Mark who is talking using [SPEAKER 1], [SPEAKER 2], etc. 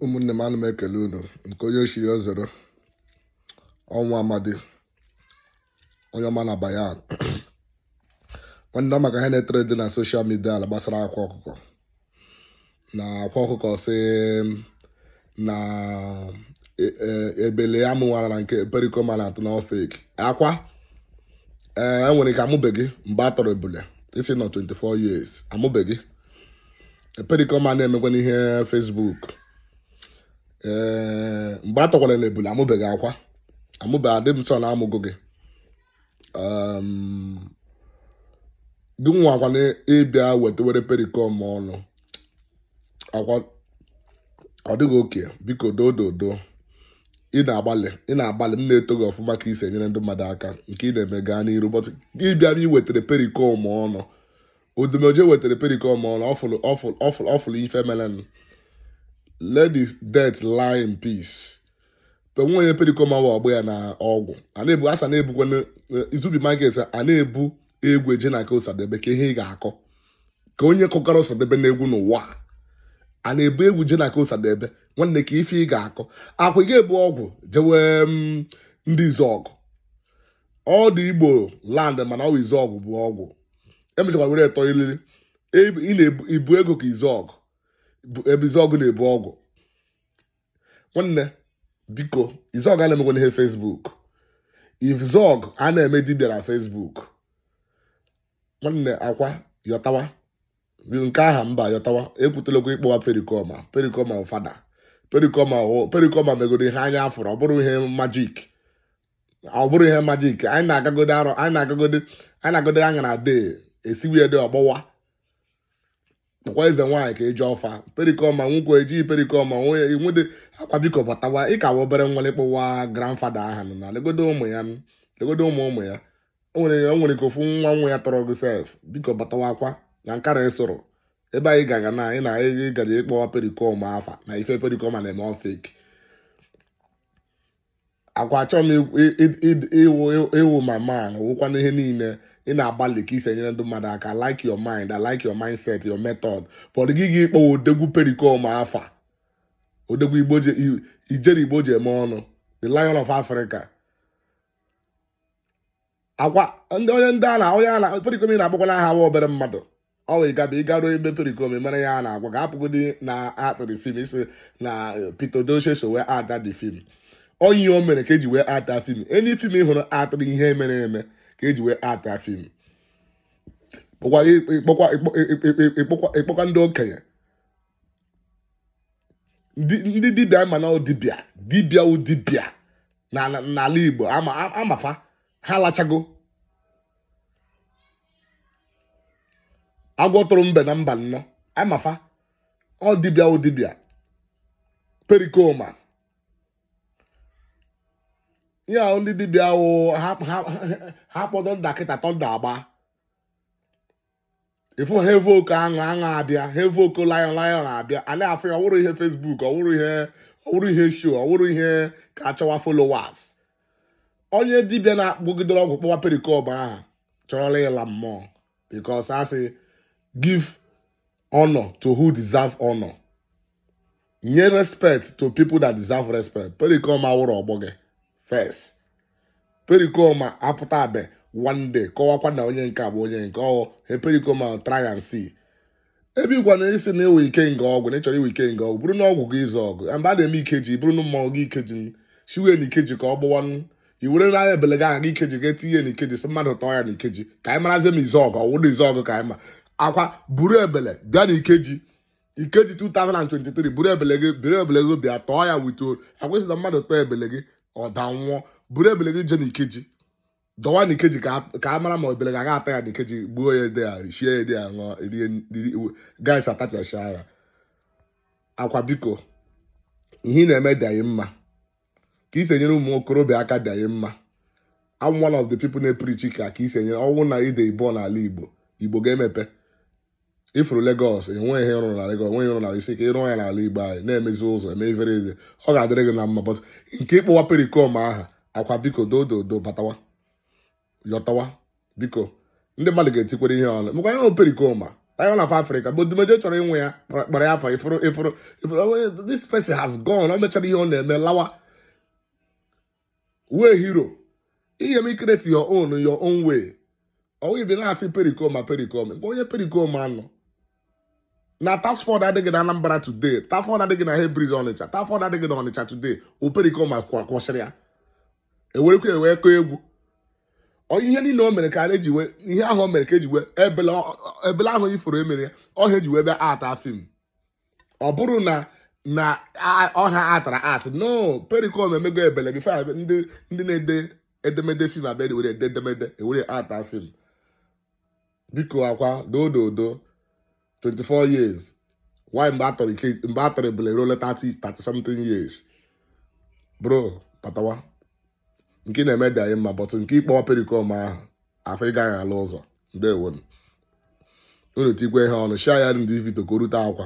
[SPEAKER 1] ụmụnne m, ana m ekele unu nke onye ochiri ozero ọnwa amadi onye ọma na bayan nwanne maka ihe na-etere dị na soshal midia ala gbasara akwa ọkụkọ si na ebele ya mụnwara na nke Pericomo na atụ na ofeki akwa enwere ike amụbeghị mgbe a tọrọ ebule isi nọ 24 years amụbeghị Pericomo na-emekwa n'ihe Facebook mgbe a tọkwara na ebule amụbeghị akwa amụbeghị adị m nsọ na amụgo gị gị nwakwa na ịbịa wetawere Pericomo ọnụ akwa ọ dịghị oke biko dododo ị na-agbalị m na-eto gị ọfụma ka isi enyere ndị mmadụ aka nke ị na-eme gaa n'iru but gị bịa m iwetara Pericomo ọnụ odumoje wetara Pericomo ọnụ ọfụlụ ife melen let the dead lie in peace pe nwenye Pericomo wa ọgbọ ya na ọgwụ asa na-ebukwa izubi market a na-ebu egwu eje na ka Osadebe ka ihe ị ga-akọ ka onye kọkara Osadebe na-egwu n'ụwa a na-ebu egwu je na ka Osadebe nwanne ka ife ị ga-akọ akwa ị ga-ebu ọgwụ jewe ndị Izuogu ọ dị Igbo land mana ọ Izuogu bụ ọgwụ emechakwa were eto ilili ị na-ebu ego ka Izuogu ebe Izuogu na-ebu ọgwụ nwanne biko Izuogu a na-emekwa n'ihe Facebook Izuogu a na-eme dibịa na Facebook nwanne akwa yọtawa nke aha mba yọtawa ekwutelekwa ịkpọwa Pericomo fada Pericomo megoro ihe anya afụrụ ọ bụrụ ihe majik anyị na-agagode anya na de esiwe de ọgbọwa ọkwa eze nwaanyị ka eji ọfa Pericomo nwukwu ejighị Pericomo nwede akwa biko batawa ịka wa obere nwa ịkpọwa grandfada aha nọ na legodo ụmụ ya o nwere ka ofu nwa ya tọrọ gị sef biko batawa akwa na nkara ịsụrụ ebe anyị gaga na anyị na-gaje ịkpọwa Pericomo afa na ife Pericomo na-eme ofeki akwa achọ m ịwụ my man wụkwa n'ihe niile ị na-agbalị ka isi enyere ndị mmadụ aka. I like your mind, I like your mindset, your method, but gị ịkpọ odegwu Pericomo afa odegwu ijeri Igbo ji eme ọnụ the Lion of Africa akwa onye Pericomo na-agbakwa n'aha wa obere mmadụ ọ wee ịgaruo ebe Pericomo mere ya a na-agwa ga-apụgodi na atụrụ fim isi na Peter Odoche so wee ata the film onye o mere ka eji wee ata fim enyi fim ị hụrụ atụrụ ihe mere eme ka eji wee ata fim ịkpọkwa ndị okenye ndị dibịa ma na dibịa n'ala Igbo amafa ha lachago agwọ tụrụ mbe na mba nnọ amafa ọ dibịa Pericomo ya ndị dibịa ahụ ha kpọdọ ndakịta tọnda agba ifu ha evoke aṅụ abịa ha evoke lion abịa a na-afụ ya ọwụrụ ihe Facebook ọwụrụ ihe show ọwụrụ ihe ka achọwa followers onye dibịa na-akpụgidere ọgwụ kpọwa Pericomo aha chọrọla ịla mmụọ because asị give honor to who deserve honor nye respect to people that deserve respect. Pericomo awụrụ ọgbọ gị first Pericomo apụta abe one day kọwakwa na onye nke abụ onye nke Pericomo try and see ebe ịgwa na isi na ewe ike nga ọgwụ na ịchọrọ iwe ike nga ọgwụ bụrụ na ọgwụ gị Izuogu mgbe a na-eme ikeji bụrụ na mmanwụ gị ikeji shiwe na ikeji ka ọ gbọwanụ i were n'anya ebele gị aha gị ikeji ga-etinye na ikeji si mmadụ tọọ ya na ikeji ka anyị marazie m Izuogu ọwụrụ Izuogu ka anyị ma akwa buru ebele bịa na ikeji 2023 buru ebele gị bịa tọọ ya wito akwesị na mmadụ tọọ ebele gị ọ da nwụọ buru ebele gị je na ikeji dọwa na ikeji ka a mara ma ebele ga ata ya na ikeji gbuo ya ede ya richie ya ede ya ṅụọ rie guys atapịacha ya akwa biko ihe ị na-eme dị anyị mma ka isi enyere ụmụ okorobịa aka dị anyị mma. I'm one of the people na-eprichi ka isi enyere ọnwụ na ide Igbo n'ala Igbo ga-emepe ifuru Lagos enweghị ihe rụrụ na Lagos enweghị ịrụ na isi ka ịrụ ya n'ala Igbo anyị na-emezi ụzọ eme ivere eze ọ ga-adịrị gị na mma but nke ịkpọwa Pericomo aha akwa biko dododo batawa yọtawa biko ndị mmadụ ga-etikwere ihe ọnụ mekwa ihe Pericomo lion of Africa but dumeje chọrọ inwe ya kpara ya afọ ifuru this person has gone o mechara ihe ọ na-eme lawa wee hero ihe m create your own way ọ ibe na-asị Pericomo onye Pericomo anọ na Tasford adịghị na Anambra today Tasford adịghị na Hebrews Ọnịcha Tasford adịghị na Ọnịcha today o Pericomo kwụsịrị ya ewerekwa ewee kọọ egwu ihe niile o mere ka a eji wee ihe ahụ o mere ka eji wee ebele ahụ ifuru emere ya ọha eji wee bịa ata film ọ bụrụ na ọha atara art no Pericomo emego ebele bifo ndị na-ede edemede film abịa were ede edemede ewere ata film biko Akwa dododo 24 years why mgbe atọrọ ebele ruo 30 something years bro patawa nke na-eme dị anyị mma bọtụ nke ịkpọwa Pericomo ahụ afọ ịgaghị ala ụzọ ndewo unu tikwe ihe ọnụ share ya ndị vidio ka o rute Akwa